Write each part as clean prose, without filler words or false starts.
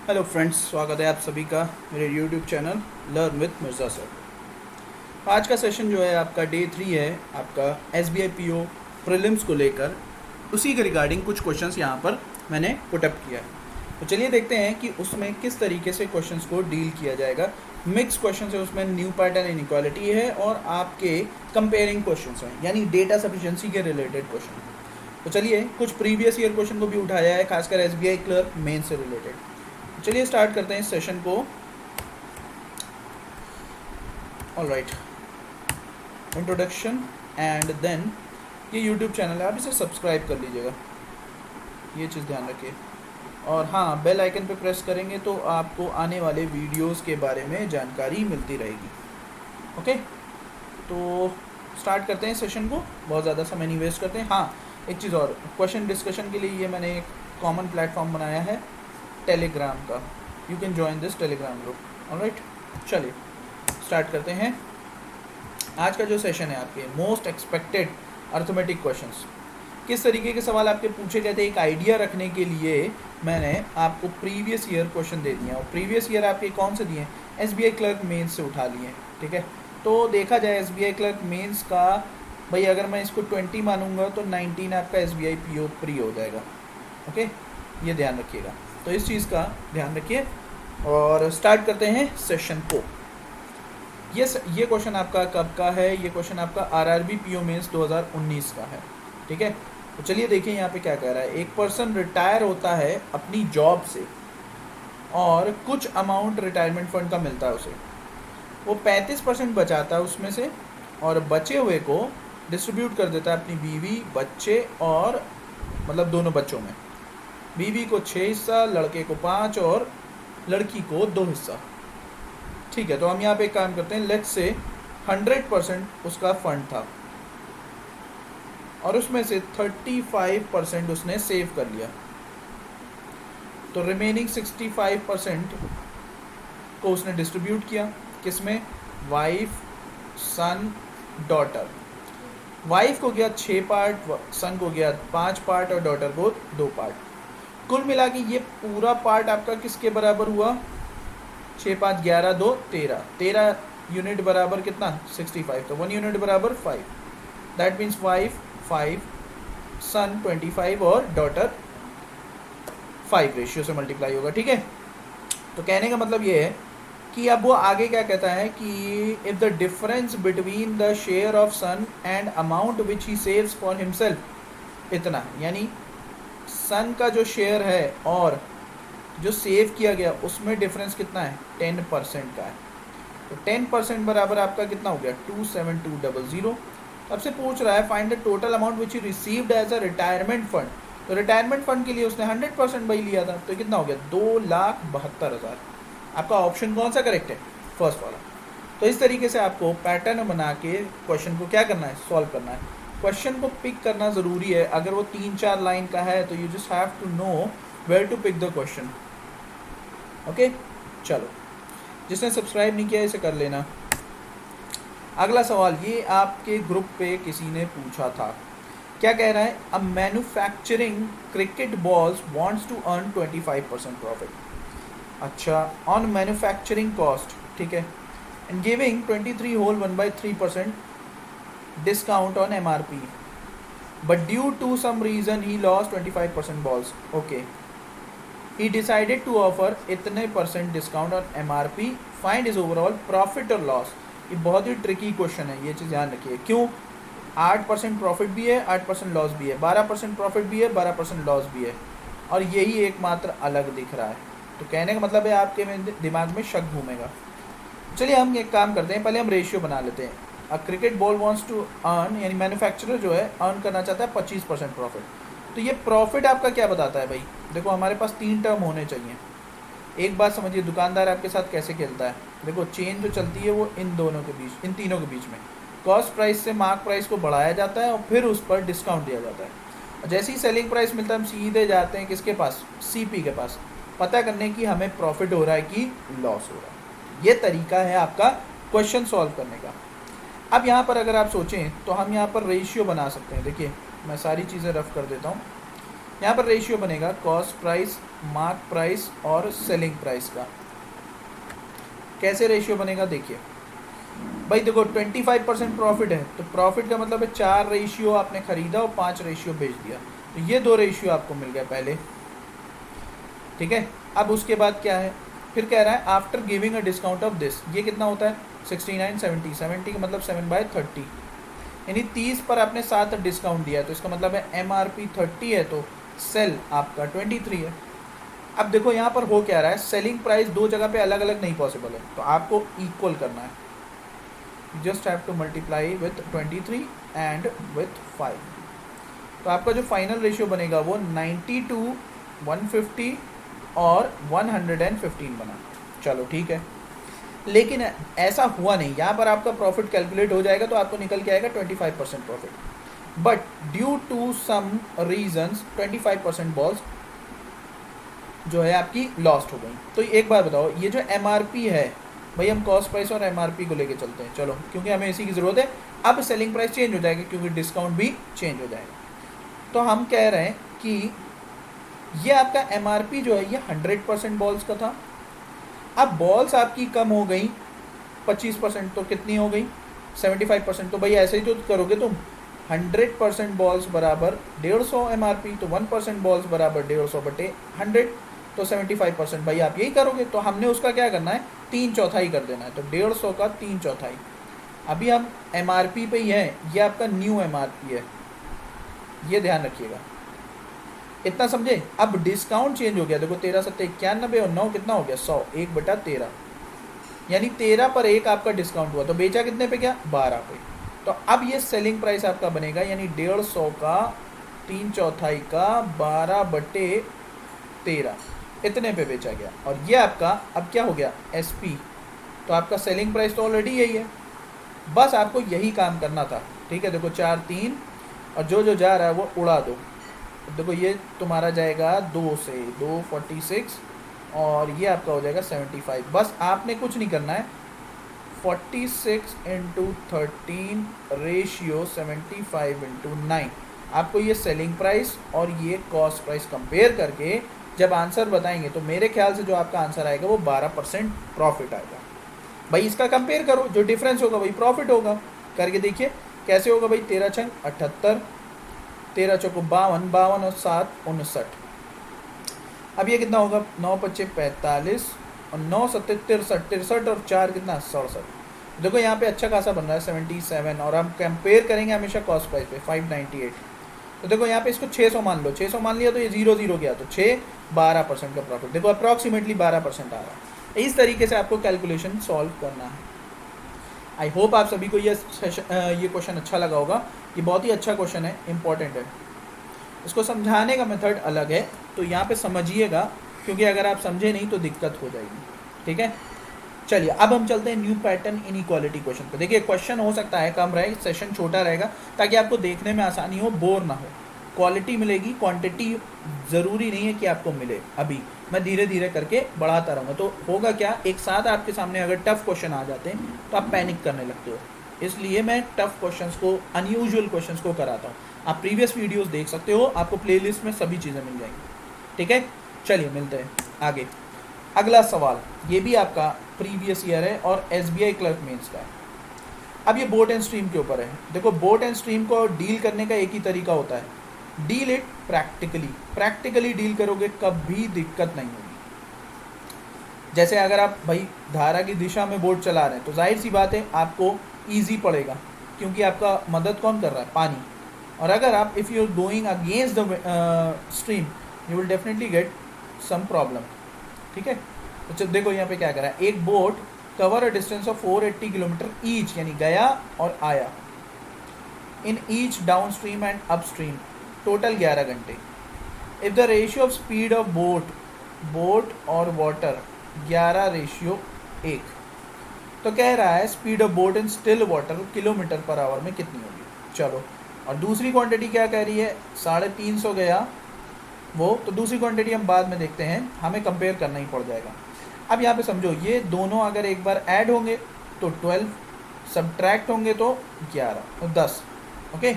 Hello friends, स्वागत है आप सभी का मेरे YouTube channel learn with Mirza sir. आज का सेशन जो है आपका डे 3 है आपका SBI PO प्रीलिम्स को लेकर। उसी के रिगार्डिंग कुछ क्वेश्चंस यहाँ पर मैंने पुटअप किया है। तो चलिए देखते हैं कि उसमें किस तरीके से क्वेश्चंस को डील किया जाएगा। मिक्स क्वेश्चन है, उसमें न्यू पैटर्न इनइक्वालिटी है और आपके कंपेयरिंग क्वेश्चन हैं, यानी डेटा सफिशिएंसी के रिलेटेड क्वेश्चन। तो चलिए कुछ प्रीवियस ईयर क्वेश्चन को भी उठाया है, खासकर SBI क्लर्क मेन से रिलेटेड। चलिए स्टार्ट करते हैं इस सेशन को। ऑलराइट, इंट्रोडक्शन एंड देन ये यूट्यूब चैनल है, आप इसे सब्सक्राइब कर लीजिएगा, ये चीज़ ध्यान रखिए। और हाँ, बेल आइकन पे प्रेस करेंगे तो आपको आने वाले वीडियोस के बारे में जानकारी मिलती रहेगी। ओके, तो स्टार्ट करते हैं सेशन को, बहुत ज़्यादा समय नहीं वेस्ट करते हैं। हाँ, एक चीज़ और, क्वेश्चन डिस्कशन के लिए ये मैंने एक कॉमन प्लेटफॉर्म बनाया है टेलीग्राम का। You can join this Telegram group. Alright, चलिए स्टार्ट करते हैं। आज का जो सेशन है आपके मोस्ट एक्सपेक्टेड अर्थमेटिक क्वेश्चंस, किस तरीके के सवाल आपके पूछे गए थे, एक आइडिया रखने के लिए मैंने आपको प्रीवियस ईयर क्वेश्चन दे दिए। और प्रीवियस ईयर आपके कौन से दिए? SBI क्लर्क मेंस से उठा लिए। ठीक है, तो देखा जाए SBI क्लर्क मेंस का, भाई अगर मैं इसको 20 मानूंगा तो 19 आपका SBI PO प्री हो जाएगा। ओके, ये ध्यान रखिएगा, तो इस चीज़ का ध्यान रखिए। और स्टार्ट करते हैं सेशन को। ये क्वेश्चन आपका कब का है? ये क्वेश्चन आपका RRB PO मेंस 2019 का है। ठीक है, तो चलिए देखिए यहाँ पे क्या कह रहा है। एक पर्सन रिटायर होता है अपनी जॉब से और कुछ अमाउंट रिटायरमेंट फंड का मिलता है उसे। वो 35% बचाता है उसमें से और बचे हुए को डिस्ट्रीब्यूट कर देता है अपनी बीवी, बच्चे और मतलब दोनों बच्चों में। बीवी को 6 हिस्सा, लड़के को 5 और लड़की को 2 हिस्सा। ठीक है, तो हम यहाँ पे एक काम करते हैं। लेट्स से 100% उसका फंड था और उसमें से 35% उसने सेव कर लिया, तो रिमेनिंग 65% को उसने डिस्ट्रीब्यूट किया। किसमें? वाइफ, सन, डॉटर। वाइफ को गया 6 पार्ट, सन को गया 5 पार्ट और डॉटर को 2 पार्ट। कुल मिला के ये पूरा पार्ट आपका किसके बराबर हुआ? 6 5 11 2 13, 13 यूनिट बराबर कितना? 65। तो 1 यूनिट बराबर 5। दैट मीन्स वाइफ 5, सन 25 और डॉटर 5 रेशियो से मल्टीप्लाई होगा। ठीक है, तो कहने का मतलब ये है कि अब वो आगे क्या कहता है कि if the difference between the share of son and amount which he saves for himself इतना, यानी सन का जो शेयर है और जो सेव किया गया उसमें डिफरेंस कितना है? 10% का है। तो 10% बराबर आपका कितना हो गया? 27200। अब से पूछ रहा है find the total amount which he received as a retirement fund. तो रिटायरमेंट फंड के लिए उसने 100% वही लिया था, तो कितना हो गया? 2,72,000। आपका ऑप्शन कौन सा करेक्ट है? फर्स्ट वाला। तो इस तरीके से आपको पैटर्न बना के क्वेश्चन को क्या करना है? सॉल्व करना है। क्वेश्चन को पिक करना ज़रूरी है। अगर वो 3-4 लाइन का है तो you just have to know where to pick the question. Okay, चलो, जिसने सब्सक्राइब नहीं किया इसे कर लेना। अगला सवाल, ये आपके ग्रुप पे किसी ने पूछा था। क्या कह रहा है? A manufacturing cricket balls wants to earn 25% profit. अच्छा, ऑन मैन्युफैक्चरिंग कॉस्ट, ठीक है, and giving 23 whole 1/3% discount on MRP, but due to some reason he lost 25% balls. Okay, he decided to offer इतने % discount on MRP. Find his overall profit or loss. ये बहुत ही tricky question है, ये चीज़ ध्यान रखिए। क्यों? 8% प्रॉफिट भी है, 8% लॉस भी है, 12% प्रॉफिट भी है, 12% लॉस भी है, और यही एकमात्र अलग दिख रहा है। तो कहने का मतलब है आपके दिमाग में शक घूमेगा। चलिए हम एक काम करते हैं, पहले हम रेशियो बना लेते हैं। A cricket ball wants to earn, यानी मैन्युफैक्चरर जो है अर्न करना चाहता है 25% प्रॉफिट। तो ये प्रॉफिट आपका क्या बताता है भाई? देखो, हमारे पास 3 टर्म होने चाहिए। एक बात समझिए, दुकानदार आपके साथ कैसे खेलता है। देखो, चेन जो चलती है वो इन दोनों के बीच, इन तीनों के बीच में कॉस्ट प्राइस से मार्क प्राइस को बढ़ाया जाता है और फिर उस पर डिस्काउंट दिया जाता है। और जैसे ही सेलिंग प्राइस मिलता है हम सीधे जाते हैं किसके पास? CP के पास, पता करने की हमें प्रॉफिट हो रहा है कि लॉस हो रहा है। ये तरीका है आपका क्वेश्चन सॉल्व करने का। अब यहाँ पर अगर आप सोचें तो हम यहाँ पर रेशियो बना सकते हैं। देखिए, मैं सारी चीज़ें रफ कर देता हूँ। यहाँ पर रेशियो बनेगा कॉस्ट प्राइस, मार्क प्राइस और सेलिंग प्राइस का। कैसे रेशियो बनेगा देखिए भाई, देखो 25% प्रॉफिट है, तो प्रॉफिट का मतलब है 4 रेशियो आपने खरीदा और 5 रेशियो बेच दिया, तो ये 2 रेशियो आपको मिल गया पहले, ठीक है। अब उसके बाद क्या है, फिर कह रहा है after giving a discount of this, ये कितना होता है 69, 70, 70 का मतलब 7/30, यानी 30 पर आपने 7 डिस्काउंट दिया, तो इसका मतलब है MRP 30 है तो सेल आपका 23 है। अब देखो यहाँ पर हो क्या रहा है, सेलिंग प्राइस 2 जगह पे अलग अलग नहीं पॉसिबल है, तो आपको इक्वल करना है, just have to multiply with 23 and with 5, तो आपका जो फाइनल रेशियो बनेगा वो 92, 150 और 115 बना। चलो ठीक है, लेकिन ऐसा हुआ नहीं, यहाँ पर आपका प्रॉफिट कैलकुलेट हो जाएगा तो आपको निकल के आएगा 25% profit, but due to some reasons 25% balls जो है आपकी लॉस्ट हो गई। तो एक बार बताओ, ये जो MRP है भाई, हम कॉस्ट प्राइस और MRP को लेके चलते हैं, चलो, क्योंकि हमें इसी की ज़रूरत है। अब सेलिंग प्राइस चेंज हो जाएगी क्योंकि डिस्काउंट भी चेंज हो जाएगा, तो हम कह रहे हैं कि ये आपका MRP जो है ये 100% बॉल्स का था। अब बॉल्स आपकी कम हो गई 25%, तो कितनी हो गई 75%, तो भाई ऐसे ही तो करोगे तुम, 100% बॉल्स बराबर 150 MRP, तो 1% बॉल्स बराबर 150/100, तो 75% भाई आप यही करोगे। तो हमने उसका क्या करना है, 3/4 कर देना है, तो 150 का 3/4। अभी हम MRP पे ही हैं, ये आपका न्यू MRP है, ये ध्यान रखिएगा, इतना समझे। अब डिस्काउंट चेंज हो गया, देखो 13 7 91 और 9 कितना हो गया 100, 1/13, यानी 13 पर 1 आपका डिस्काउंट हुआ, तो बेचा कितने पे, क्या 12 पे। तो अब ये सेलिंग प्राइस आपका बनेगा, यानी 150 का 3/4 का 12/13 इतने पे बेचा गया, और ये आपका अब क्या हो गया SP, तो आपका सेलिंग प्राइस तो ऑलरेडी यही है, बस आपको यही काम करना था, ठीक है। देखो 4 3 और जो जा रहा है वो उड़ा दो, देखो ये तुम्हारा जाएगा 2 से 2 46 और ये आपका हो जाएगा 75, बस आपने कुछ नहीं करना है, 46 × 13 रेशियो 75 × 9, आपको ये सेलिंग प्राइस और ये कॉस्ट प्राइस कंपेयर करके जब आंसर बताएंगे तो मेरे ख्याल से जो आपका आंसर आएगा वो 12% प्रॉफिट आएगा। भाई इसका कंपेयर करो, जो डिफरेंस होगा वही प्रॉफिट होगा, करके देखिए कैसे होगा भाई। 13 छंग 78, 13 चौको 52, 52 और 7 59। अब ये कितना होगा, 9 5 45 और 9 7 63, 63 और 4 कितना 67। देखो यहाँ पे अच्छा खासा बन रहा है 77, और हम कंपेयर करेंगे हमेशा कॉस्ट प्राइस पे 598। तो देखो यहाँ पे इसको 600 मान लो, 600 मान लिया तो ये 0 0 गया, तो 6 12% का प्रॉफिट, देखो अप्रॉक्सीमेटली 12% आ रहा है। इस तरीके से आपको कैलकुलेशन सॉल्व करना है। आई होप आप सभी को ये क्वेश्चन अच्छा लगा होगा, ये बहुत ही अच्छा क्वेश्चन है, इंपॉर्टेंट है, इसको समझाने का मेथड अलग है, तो यहाँ पे समझिएगा, क्योंकि अगर आप समझे नहीं तो दिक्कत हो जाएगी, ठीक है। चलिए अब हम चलते हैं न्यू पैटर्न इनइक्वालिटी क्वेश्चन पे। देखिए क्वेश्चन हो सकता है कम रहे, सेशन छोटा रहेगा ताकि आपको देखने में आसानी हो, बोर ना हो, क्वालिटी मिलेगी, क्वांटिटी ज़रूरी नहीं है कि आपको मिले। अभी मैं धीरे धीरे करके बढ़ाता रहूँगा, तो होगा क्या, एक साथ आपके सामने अगर टफ क्वेश्चन आ जाते हैं तो आप पैनिक करने लगते हो, इसलिए मैं टफ क्वेश्चंस को, अनयूजुअल क्वेश्चंस को कराता हूँ। आप प्रीवियस वीडियोस देख सकते हो, आपको प्लेलिस्ट में सभी चीज़ें मिल जाएंगी, ठीक है। चलिए मिलते हैं आगे। अगला सवाल ये भी आपका प्रीवियस ईयर है और SBI क्लर्क मेंस का है। अब ये बोट एंड स्ट्रीम के ऊपर है। देखो बोट एंड स्ट्रीम को डील करने का एक ही तरीका होता है, डील इट प्रैक्टिकली डील करोगे कभी दिक्कत नहीं होगी। जैसे अगर आप भाई धारा की दिशा में बोट चला रहे हैं तो जाहिर सी बात है आपको ईजी पड़ेगा, क्योंकि आपका मदद कौन कर रहा है, पानी। और अगर आप if you are going against the stream you will definitely get some problem, ठीक है। तो देखो यहाँ पे क्या करा है, एक boat cover a distance of 480 kilometre each, यानी गया और आया, in each down stream and up stream, total 11 घंटे। If the ratio of speed of boat और वाटर 11:1, तो कह रहा है speed of boat in still water kilometre per hour में कितनी होगी। चलो, और दूसरी क्वांटिटी क्या कह रही है, 350 गया वो, तो दूसरी क्वांटिटी हम बाद में देखते हैं, हमें कंपेयर करना ही पड़ जाएगा। अब यहाँ पे समझो, ये दोनों अगर एक बार ऐड होंगे तो 12, सब्ट्रैक्ट होंगे तो 11 और 10, ओके।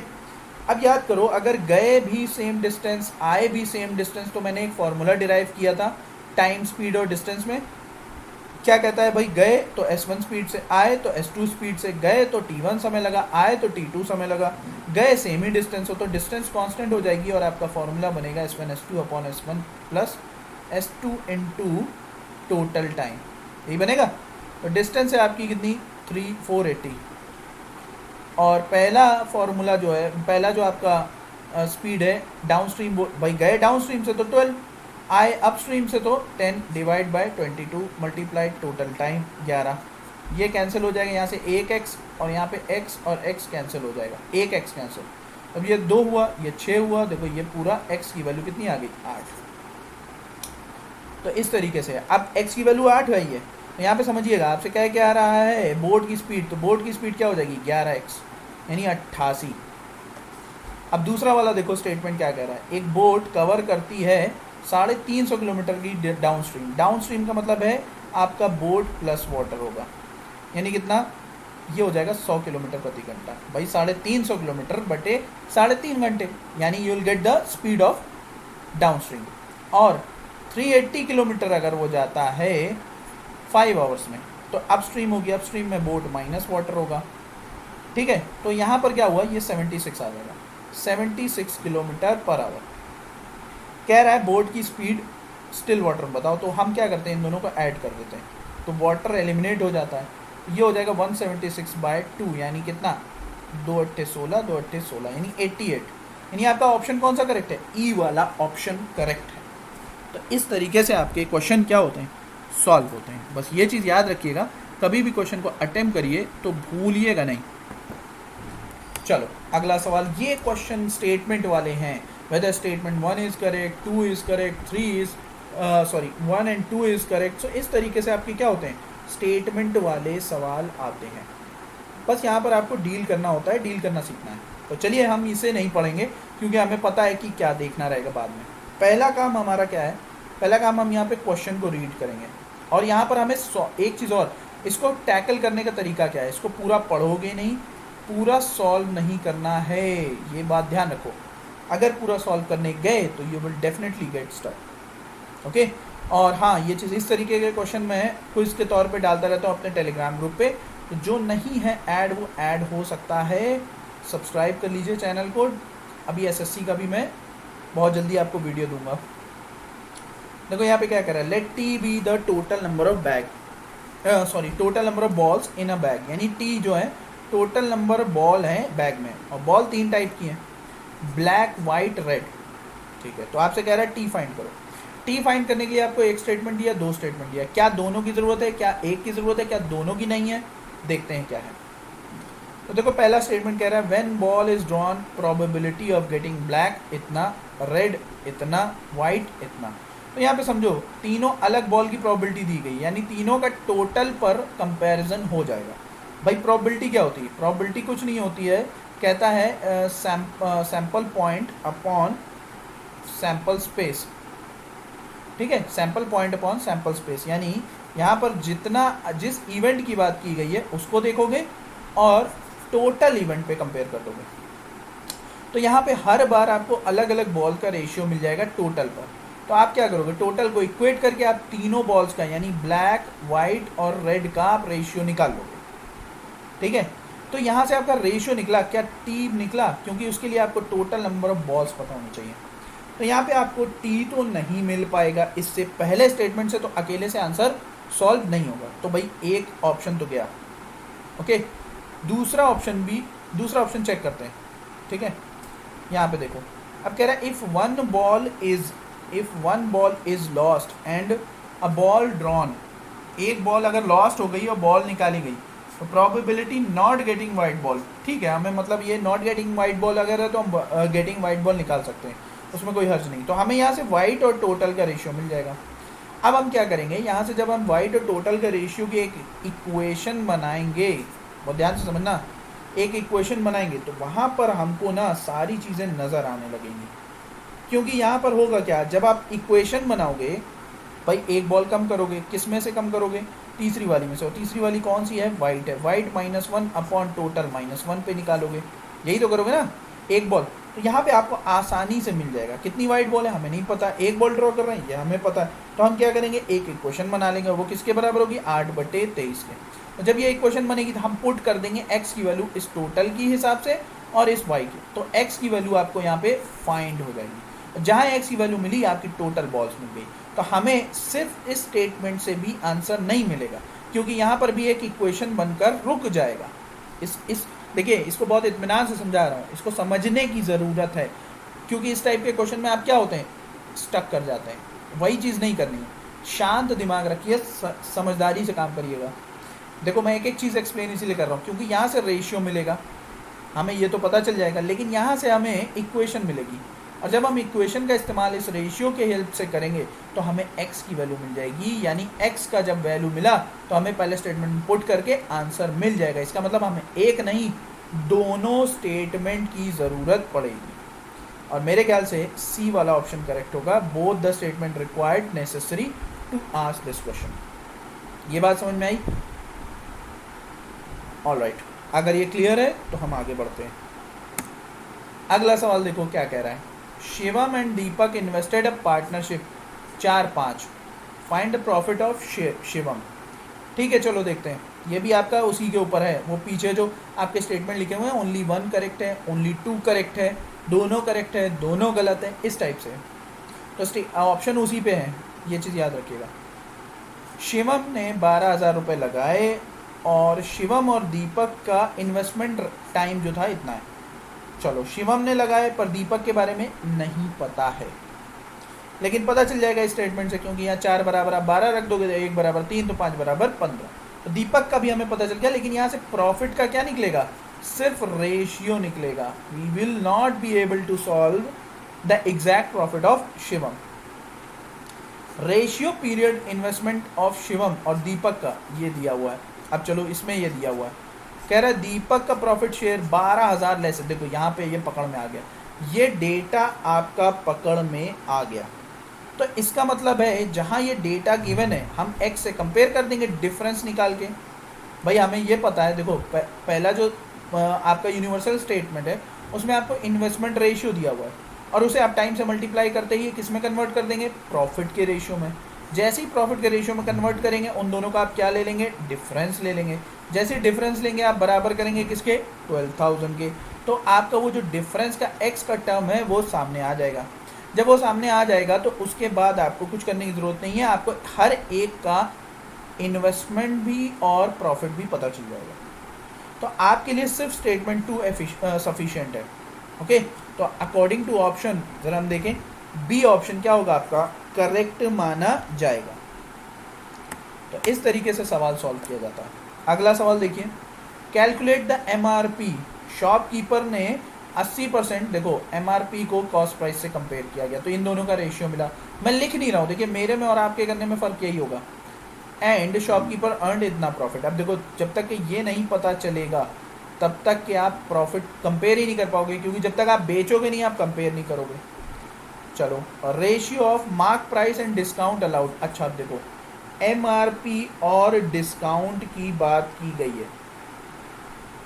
अब याद करो, अगर गए भी सेम डिस्टेंस, आए भी सेम डिस्टेंस, तो मैंने एक फॉर्मूला डिराइव किया था टाइम, स्पीड और डिस्टेंस में। क्या कहता है भाई, गए तो s1 स्पीड से, आए तो s2 स्पीड से, गए तो t1 समय लगा, आए तो t2 समय लगा। गए सेम ही डिस्टेंस हो तो डिस्टेंस कांस्टेंट हो जाएगी और आपका फॉर्मूला बनेगा s1 s2 upon s1 plus s2 into total time, यही बनेगा। तो डिस्टेंस है आपकी कितनी, 480। और पहला फॉर्मूला जो है, पहला जो आपका स्पीड है डाउन स्ट्रीम, भाई गए डाउन स्ट्रीम से तो 12, आए अप स्ट्रीम से तो 10 divide by 22 multiplied total time 11। ये कैंसिल हो जाएगा यहाँ से, एक एक्स और यहाँ पे एक्स और एक्स कैंसिल हो जाएगा, एक एक्स कैंसिल। अब ये 2 हुआ, ये 6 हुआ, देखो ये पूरा एक्स की वैल्यू कितनी आ गई, 8। तो इस तरीके से अब एक्स की वैल्यू 8 है, ये तो यहाँ पे समझिएगा आपसे क्या आ रहा है, बोर्ड की स्पीड। तो बोर्ड की स्पीड क्या हो जाएगी, 11x यानी 88। अब दूसरा वाला देखो स्टेटमेंट क्या कह रहा है, एक बोट कवर करती है 350 किलोमीटर की डाउन स्ट्रीम। डाउन स्ट्रीम का मतलब है आपका बोट प्लस वाटर होगा, यानी कितना, ये हो जाएगा 100 किलोमीटर प्रति घंटा। भाई 350 किलोमीटर बटे 3.5 घंटे, यानी you will get the speed of down stream. और 380 किलोमीटर अगर वो जाता है 5 आवर्स में, तो अपस्ट्रीम होगी, अपस्ट्रीम में बोट माइनस वाटर होगा। ठीक है, तो यहाँ पर क्या हुआ, ये 76 आ जाएगा, 76 किलोमीटर पर आवर। कह रहा है बोट की स्पीड स्टिल वाटर बताओ, तो हम क्या करते हैं, इन दोनों को ऐड कर देते हैं, तो वाटर एलिमिनेट हो जाता है। ये हो जाएगा 176/2, यानी कितना, 2 अट्ठे 16, 2 अट्ठे 16 यानी 88। यानी आपका ऑप्शन कौन सा करेक्ट है, ई वाला ऑप्शन करेक्ट है। तो इस तरीके से आपके क्वेश्चन क्या होते हैं, सॉल्व होते हैं। बस ये चीज़ याद रखिएगा, कभी भी क्वेश्चन को अटेम्प्ट करिए तो भूलिएगा नहीं। चलो अगला सवाल, ये क्वेश्चन स्टेटमेंट वाले हैं, whether statement 1 is correct, 2 is correct, 3 is 1 and 2 is correct. So इस तरीके से आपके क्या होते हैं, स्टेटमेंट वाले सवाल आते हैं। बस यहाँ पर आपको डील करना होता है, डील करना सीखना है। तो चलिए हम इसे नहीं पढ़ेंगे क्योंकि हमें पता है कि क्या देखना रहेगा बाद में। पहला काम हमारा क्या है, पहला काम हम यहाँ पे क्वेश्चन को रीड करेंगे और यहाँ पर हमें एक चीज़ और, इसको टैकल करने का तरीका क्या है, इसको पूरा पढ़ोगे नहीं, पूरा सॉल्व नहीं करना है, ये बात ध्यान रखो। अगर पूरा सॉल्व करने गए तो you will definitely get stuck. Okay, और हाँ ये चीज़, इस तरीके के क्वेश्चन मैं क्विज के तौर पे डालता रहता हूँ अपने टेलीग्राम ग्रुप पे, तो जो नहीं है ऐड, वो ऐड हो सकता है। सब्सक्राइब कर लीजिए चैनल को। अभी एसएससी का भी मैं बहुत जल्दी आपको वीडियो दूंगा। देखो यहाँ पे क्या कर रहा है, let T be the total number of bag, total number of balls in a bag, यानी टी जो है टोटल नंबर बॉल है बैग में, और बॉल 3 टाइप की हैं, ब्लैक, वाइट, रेड। ठीक है, तो आपसे कह रहा है टी फाइंड करो। टी फाइंड करने के लिए आपको एक स्टेटमेंट दिया, 2 स्टेटमेंट दिया, क्या दोनों की ज़रूरत है, क्या एक की ज़रूरत है, क्या दोनों की नहीं है, देखते हैं क्या है। तो देखो पहला स्टेटमेंट कह रहा है when ball is drawn probability of getting black इतना, रेड इतना, वाइट इतना। तो यहाँ पे समझो तीनों अलग बॉल की प्रोबेबिलिटी दी गई, यानी तीनों का टोटल पर कंपैरिजन हो जाएगा। भाई प्रोबेबिलिटी क्या होती है, प्रोबेबिलिटी कुछ नहीं होती है, कहता है sample point upon sample space. ठीक है, sample point upon sample space, यानी यहाँ पर जितना, जिस इवेंट की बात की गई है उसको देखोगे और टोटल इवेंट पे कंपेयर कर दोगे। तो यहाँ पे हर बार आपको अलग अलग बॉल का रेशियो मिल जाएगा टोटल पर। तो आप क्या करोगे, टोटल को इक्वेट करके आप तीनों बॉल्स का, यानी ब्लैक, वाइट और रेड का आप रेशियो निकाल लोगे। ठीक है, तो यहाँ से आपका रेशियो निकला, क्या टी निकला, क्योंकि उसके लिए आपको टोटल नंबर ऑफ बॉल्स पता होनी चाहिए। तो यहाँ पे आपको टी तो नहीं मिल पाएगा, इससे पहले स्टेटमेंट से तो अकेले से आंसर सॉल्व नहीं होगा। तो भाई एक ऑप्शन तो गया। ओके, दूसरा ऑप्शन चेक करते हैं। ठीक है, यहाँ पे देखो, अब कह रहा है if one ball is lost and a ball drawn, एक बॉल अगर लॉस्ट हो गई और बॉल निकाली गई, तो probability not getting white ball. ठीक है, हमें मतलब ये नॉट गेटिंग वाइट बॉल अगर है तो हम गेटिंग वाइट बॉल निकाल सकते हैं, उसमें कोई हर्ज नहीं। तो हमें यहाँ से वाइट और टोटल का रेशियो मिल जाएगा। अब हम क्या करेंगे, यहाँ से जब हम वाइट और टोटल का रेशियो की एक इक्वेशन बनाएंगे, बहुत ध्यान से समझना, एक इक्वेशन बनाएंगे तो वहाँ पर हमको ना सारी चीज़ें नज़र आने लगेंगी। क्योंकि यहाँ पर होगा क्या, जब आप इक्वेशन बनाओगे, भाई एक बॉल कम करोगे, किस में से कम करोगे, तीसरी वाली में से, और तीसरी वाली कौन सी है, वाइट है, वाइट -1 अपॉन टोटल -1 पे निकालोगे, यही तो करोगे ना। एक बॉल, तो यहाँ पे आपको आसानी से मिल जाएगा। कितनी वाइड बॉल है हमें नहीं पता, एक बॉल ड्रॉ कर रहे हैं ये हमें पता है, तो हम क्या करेंगे, एक इक्वेशन बना लेंगे, वो किसके बराबर होगी, 8/23 के। तो जब ये इक्वेशन बनेगी तो हम पुट कर देंगे x की वैल्यू इस टोटल की हिसाब से और इस y की, तो x की वैल्यू आपको यहाँ पे फाइंड हो जाएगी। जहाँ x की वैल्यू मिली आपकी टोटल बॉल्स मिल गई। तो हमें सिर्फ इस स्टेटमेंट से भी आंसर नहीं मिलेगा, क्योंकि यहाँ पर भी एक इक्वेशन बनकर रुक जाएगा। इस देखिए, इसको बहुत इत्मीनान से समझा रहा हूँ, इसको समझने की ज़रूरत है, क्योंकि इस टाइप के क्वेश्चन में आप क्या होते हैं, स्टक कर जाते हैं। वही चीज़ नहीं करनी है, शांत दिमाग रखिए, समझदारी से काम करिएगा। देखो मैं एक एक चीज़ एक्सप्लेन इसीलिए कर रहा हूँ, क्योंकि यहाँ से रेशियो मिलेगा हमें, ये तो पता चल जाएगा, लेकिन यहाँ से हमें इक्वेशन मिलेगी, और जब हम इक्वेशन का इस्तेमाल इस रेशियो के हेल्प से करेंगे तो हमें x की वैल्यू मिल जाएगी। यानी x का जब वैल्यू मिला तो हमें पहले स्टेटमेंट में पुट करके आंसर मिल जाएगा। इसका मतलब हमें एक नहीं, दोनों स्टेटमेंट की ज़रूरत पड़ेगी, और मेरे ख्याल से सी वाला ऑप्शन करेक्ट होगा। Both the statement required necessary to ask this question. ये बात समझ में आई? ऑलराइट, अगर ये क्लियर है तो हम आगे बढ़ते हैं। अगला सवाल देखो क्या कह रहा है। Shivam and Deepak invested a partnership 4-5, find the profit of Shivam. ठीक है, चलो देखते हैं। ये भी आपका उसी के ऊपर है, वो पीछे जो आपके स्टेटमेंट लिखे हुए हैं, ओनली 1 करेक्ट है, ओनली 2 करेक्ट है, दोनों करेक्ट है, दोनों गलत है, इस टाइप से। तो ऑप्शन उसी पे है, ये चीज़ याद रखिएगा। शिवम ने 12,000 रुपये लगाए और शिवम और दीपक का इन्वेस्टमेंट टाइम जो था इतना है। चलो, शिवम ने लगाए पर दीपक के बारे में नहीं पता है, लेकिन पता चल जाएगा इस स्टेटमेंट से, क्योंकि यहाँ 4 बराबर आप 12 रख दोगे, 1 बराबर 3, तो 5 बराबर 15। तो दीपक का भी हमें पता चल गया, लेकिन यहाँ से प्रॉफिट का क्या निकलेगा, सिर्फ रेशियो निकलेगा। We will not be able to solve the exact profit of Shivam. Ratio period investment of Shivam और दीपक का ये दिया हुआ है। अब चलो इसमें ये दिया हुआ है, कह रहा है दीपक का प्रॉफिट शेयर 12,000 लेस है। देखो यहाँ पे ये पकड़ में आ गया, ये डेटा आपका पकड़ में आ गया। तो इसका मतलब है जहाँ ये डेटा गिवन है हम x से कंपेयर कर देंगे डिफरेंस निकाल के। भाई हमें ये पता है, देखो पहला जो आपका यूनिवर्सल स्टेटमेंट है उसमें आपको इन्वेस्टमेंट रेशियो दिया हुआ है, और उसे आप टाइम से मल्टीप्लाई करते ही किस में कन्वर्ट कर देंगे, प्रॉफिट के रेशियो में। जैसे ही प्रॉफिट के रेशियो में कन्वर्ट करेंगे, उन दोनों का आप क्या ले लेंगे, डिफरेंस ले लेंगे। जैसे डिफरेंस लेंगे आप बराबर करेंगे किसके, 12,000 के। तो आपका वो जो डिफरेंस का x का टर्म है वो सामने आ जाएगा। जब वो सामने आ जाएगा तो उसके बाद आपको कुछ करने की ज़रूरत नहीं है, आपको हर एक का इन्वेस्टमेंट भी और प्रॉफिट भी पता चल जाएगा। तो आपके लिए सिर्फ स्टेटमेंट 2 सफिशिएंट है। ओके, तो अकॉर्डिंग टू ऑप्शन ज़रा हम देखें, बी ऑप्शन क्या होगा आपका, करेक्ट माना जाएगा। तो इस तरीके से सवाल सॉल्व किया जाता है। अगला सवाल देखिए, कैलकुलेट द MRP। शॉपकीपर ने 80%, देखो MRP को कॉस्ट प्राइस से कंपेयर किया गया, तो इन दोनों का रेशियो मिला। मैं लिख नहीं रहा हूँ, देखिए मेरे में और आपके करने में फ़र्क यही होगा। एंड शॉपकीपर अर्नड इतना प्रॉफिट। अब देखो जब तक कि ये नहीं पता चलेगा तब तक कि आप प्रॉफिट कंपेयर ही नहीं कर पाओगे, क्योंकि जब तक आप बेचोगे नहीं आप कंपेयर नहीं करोगे। चलो, ratio of mark price and discount allowed. अच्छा अब देखो MRP और डिस्काउंट की बात की गई है,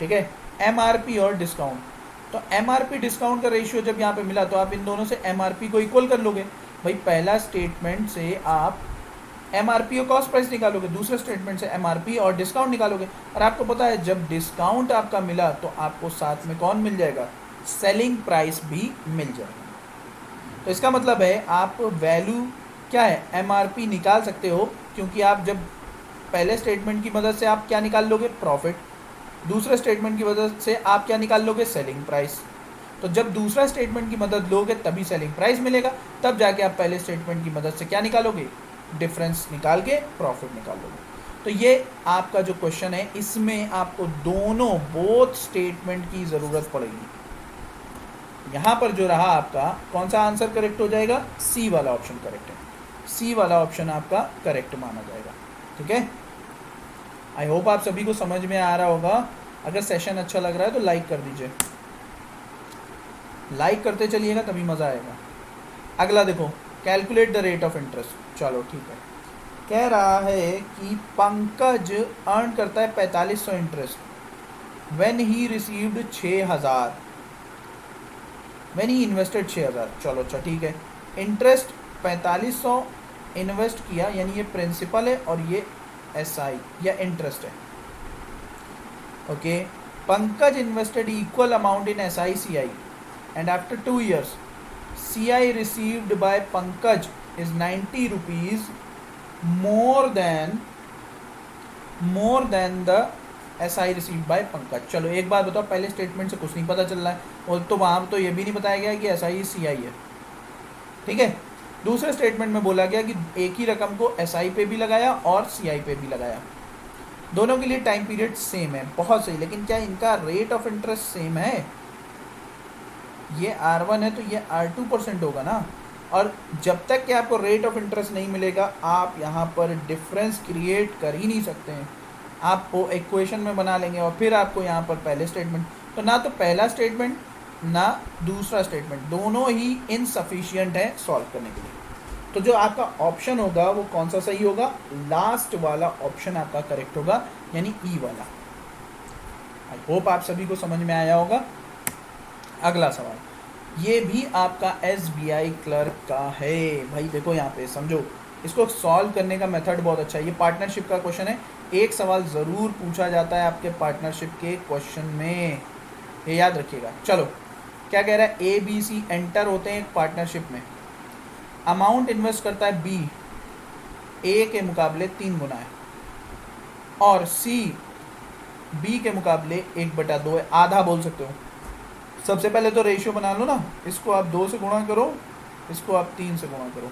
ठीक है, MRP और डिस्काउंट। तो MRP डिस्काउंट का रेशियो जब यहाँ पे मिला तो आप इन दोनों से MRP को इक्वल कर लोगे। भाई पहला स्टेटमेंट से आप MRP और कॉस्ट प्राइस निकालोगे, दूसरे स्टेटमेंट से MRP और डिस्काउंट निकालोगे, और आपको पता है जब डिस्काउंट आपका मिला तो आपको साथ में कौन मिल जाएगा, सेलिंग प्राइस भी मिल जाएगा। तो इसका मतलब है आप वैल्यू क्या है, MRP निकाल सकते हो, क्योंकि आप जब पहले स्टेटमेंट की मदद से आप क्या निकाल लोगे, प्रॉफिट, दूसरे स्टेटमेंट की मदद से आप क्या निकाल लोगे, सेलिंग प्राइस। तो जब दूसरा स्टेटमेंट की मदद लोगे तभी सेलिंग प्राइस मिलेगा, तब जाके आप पहले स्टेटमेंट की मदद से क्या निकालोगे, डिफरेंस निकाल के प्रॉफिट निकाल लोगे। तो ये आपका जो क्वेश्चन है इसमें आपको दोनों बोथ स्टेटमेंट की ज़रूरत पड़ेगी। यहाँ पर जो रहा आपका कौन सा आंसर करेक्ट हो जाएगा, सी वाला ऑप्शन करेक्ट है, सी वाला ऑप्शन आपका करेक्ट माना जाएगा। ठीक है, आई होप आप सभी को समझ में आ रहा होगा। अगर सेशन अच्छा लग रहा है तो लाइक कर दीजिए, लाइक करते चलिएगा तभी मज़ा आएगा। अगला देखो, calculate the rate of interest. चलो ठीक है, कह रहा है कि पंकज अर्न करता है 4500 interest when he received 6000 when he invested 6,000, चलो अच्छा ठीक है। इंटरेस्ट 4500 इन्वेस्ट किया, यानी ये प्रिंसिपल है और ये एसआई या इंटरेस्ट है। Okay, Pankaj invested equal amount in SI CI and after 2 years CI received by Pankaj is 90 rupees more than the SI received by Pankaj। चलो एक बात बताओ, पहले स्टेटमेंट से कुछ नहीं पता चल रहा है, और तो वहाँ तो ये भी नहीं बताया गया कि SI CI है, ठीक है। दूसरे स्टेटमेंट में बोला गया कि एक ही रकम को SI पे भी लगाया और CI पे भी लगाया, दोनों के लिए टाइम पीरियड सेम है, बहुत सही। लेकिन क्या इनका रेट ऑफ इंटरेस्ट सेम है? ये R1 है तो ये R2% होगा ना, और जब तक कि आपको रेट ऑफ इंटरेस्ट नहीं मिलेगा आप यहाँ पर डिफरेंस क्रिएट कर ही नहीं सकते हैं। आप वो इक्वेशन में बना लेंगे और फिर आपको यहाँ पर पहले स्टेटमेंट, तो ना तो पहला स्टेटमेंट ना दूसरा स्टेटमेंट, दोनों ही इनसफिशियंट है सॉल्व करने के लिए। तो जो आपका ऑप्शन होगा वो कौन सा सही होगा? लास्ट वाला ऑप्शन आपका करेक्ट होगा, यानी ई वाला। आई होप आप सभी को समझ में आया होगा। अगला सवाल, ये भी आपका SBI क्लर्क का है भाई। देखो यहाँ पे समझो, इसको सॉल्व करने का मेथड बहुत अच्छा है। ये पार्टनरशिप का क्वेश्चन है, एक सवाल ज़रूर पूछा जाता है आपके पार्टनरशिप के क्वेश्चन में, ये याद रखिएगा। चलो क्या कह रहा है, ABC एंटर होते हैं एक पार्टनरशिप में, अमाउंट इन्वेस्ट करता है B A के मुकाबले 3 गुना है, और C B के मुकाबले 1/2 है, आधा बोल सकते हो। सबसे पहले तो रेशियो बना लो ना, इसको आप 2 से गुणा करो, इसको आप 3 से गुणा करो,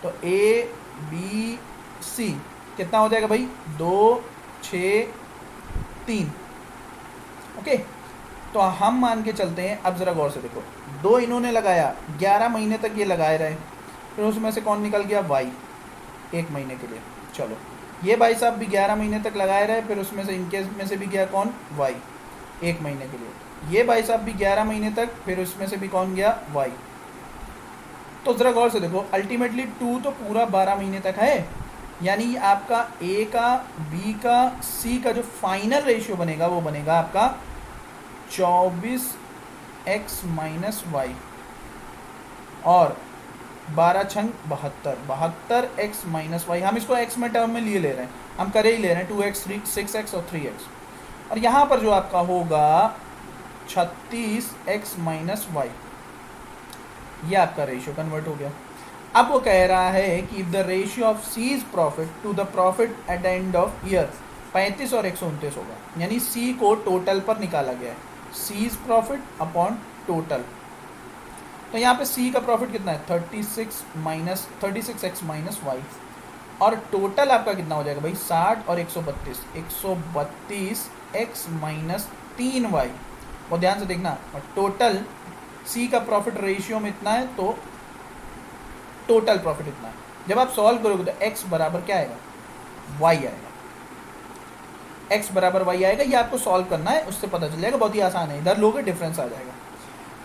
तो ABC कितना हो जाएगा भाई? 2, 6, 3। ओके, तो हम मान के चलते हैं। अब ज़रा गौर से देखो, 2 इन्होंने लगाया, 11 महीने तक ये लगाए रहे, फिर उसमें से कौन निकल गया? Y, 1 महीने के लिए। चलो ये भाई साहब भी 11 महीने तक लगाए रहे, फिर उसमें से इनके में से भी गया कौन? Y, 1 महीने के लिए। ये भाई साहब भी 11 महीने तक, फिर उसमें से भी कौन गया? Y। तो ज़रा गौर से देखो, अल्टीमेटली 2 तो पूरा 12 महीने तक है, यानी आपका A का, B का, C का जो फाइनल रेशियो बनेगा वो बनेगा आपका 24x - y, और 12 छंग 72, 72x - y। हम इसको x में टर्म में लिए ले रहे हैं, हम करे ही ले रहे हैं 2x, 6x और 3x, और यहाँ पर जो आपका होगा 36x - y, ये आपका रेशियो कन्वर्ट हो गया। अब वो कह रहा है कि if the ratio of C's profit to the profit at the end of year 35 और 129 होगा, यानी सी को टोटल पर निकाला गया है, सीज प्रॉफिट अपॉन टोटल। तो यहाँ पे सी का प्रॉफिट कितना है? 36x - y, और टोटल आपका कितना हो जाएगा भाई? 60 और 132, 132x - 3y। और ध्यान से देखना, और टोटल सी का प्रॉफिट रेशियो में इतना है तो टोटल प्रॉफिट इतना है। जब आप सॉल्व करोगे तो x बराबर क्या आएगा? y आएगा, x बराबर y आएगा। ये आपको सॉल्व करना है, उससे पता चल जाएगा, बहुत ही आसान है, इधर लोगे डिफरेंस आ जाएगा।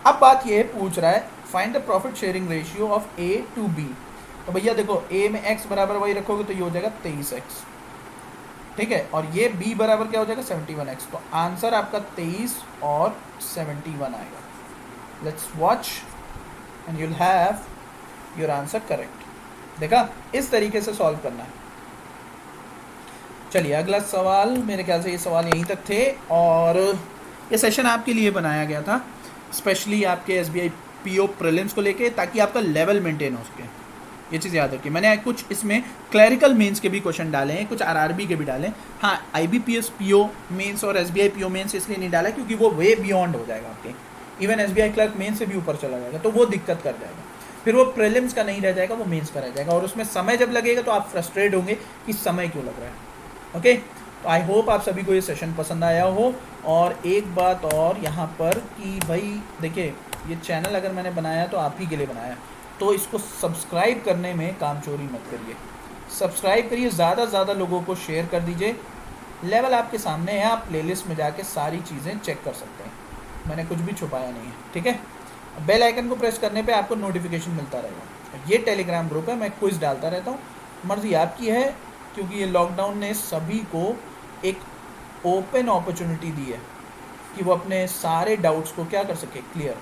अब बात ये पूछ रहा है find the profit sharing ratio of A to B। तो भैया देखो, A में x बराबर y रखोगे तो ये हो जाएगा 23x, ठीक है, और ये B बराबर क्या हो जाएगा? 71x। तो आंसर आपका 23 और 71 आएगा। Let's watch and you'll have your answer correct. देखा, इस तरीके से सॉल्व करना है। चलिए अगला सवाल, मेरे ख्याल से ये सवाल यहीं तक थे, और ये सेशन आपके लिए बनाया गया था स्पेशली आपके SBI PO प्रीलिम्स को लेके, ताकि आपका लेवल मेंटेन हो सके। ये चीज़ याद रखिए। मैंने कुछ इसमें क्लरिकल मेंस के भी क्वेश्चन डाले हैं, कुछ RRB के भी डाले। हाँ, IBPS PO मेंस और SBI PO मेंस इसलिए नहीं डाला क्योंकि वो वे बियॉन्ड हो जाएगा आपके, इवन SBI क्लर्क मेंस से भी ऊपर चला जाएगा, तो वो दिक्कत कर जाएगा। फिर वो प्रीलिम्स का नहीं रह जाएगा, वो मेंस का रह जाएगा, और उसमें समय जब लगेगा तो आप फ्रस्ट्रेट होंगे कि समय क्यों लग रहा है। ओके, तो आई होप आप सभी को ये सेशन पसंद आया हो। और एक बात और यहाँ पर कि भाई देखिए, ये चैनल अगर मैंने बनाया तो आप ही के लिए बनाया, तो इसको सब्सक्राइब करने में कामचोरी मत करिए, सब्सक्राइब करिए, ज़्यादा से ज़्यादा लोगों को शेयर कर दीजिए। लेवल आपके सामने है, आप प्लेलिस्ट में जाके सारी चीज़ें चेक कर सकते हैं, मैंने कुछ भी छुपाया नहीं है, ठीक है। बेल आइकन को प्रेस करने पे आपको नोटिफिकेशन मिलता रहेगा। ये टेलीग्राम ग्रुप है, मैं क्विज डालता रहता हूँ, मर्ज़ी आपकी है, क्योंकि ये लॉकडाउन ने सभी को एक ओपन अपॉर्चुनिटी दी है कि वो अपने सारे डाउट्स को क्या कर सके, क्लियर।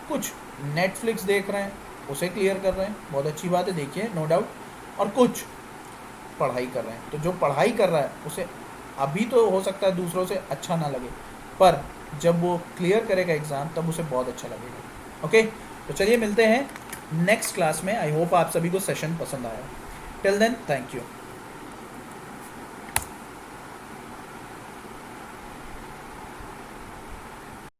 कुछ नेटफ्लिक्स देख रहे हैं, उसे क्लियर कर रहे हैं, बहुत अच्छी बात है, देखिए नो डाउट। और कुछ पढ़ाई कर रहे हैं, तो जो पढ़ाई कर रहा है उसे अभी तो हो सकता है दूसरों से अच्छा ना लगे, पर जब वो क्लियर करेगा एग्ज़ाम तब उसे बहुत अच्छा लगेगा। ओके, तो चलिए मिलते हैं नेक्स्ट क्लास में। आई होप आप सभी को सेशन पसंद आया। Till then, thank you.